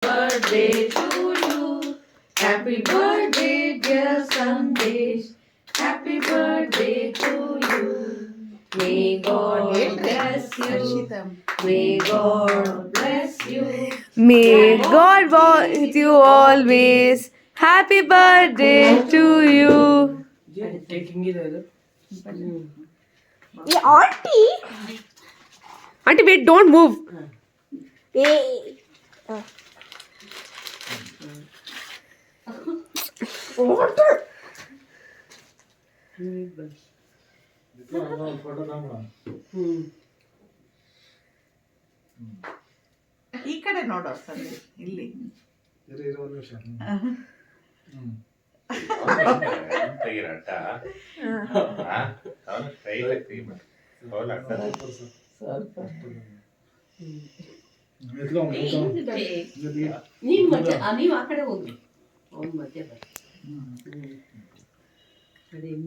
birthday to you. Happy birthday, dear Sandesh. Happy birthday to you. May God bless you. May God bless you. May God be with you always. Happy birthday to you. Auntie. Auntie, wait, don't move. Hey. ಈ ಕಡೆ ನೋಡೋ ಸಂದೇಶ್ ಇಲ್ಲಿ ತೆಗಿರಟ್ಟ ಅವನು style ನೀವು ಆ ಕಡೆ ಹೋಗಿ ಅವ್ನ ಮಧ್ಯೆ ಬರ್ರಿ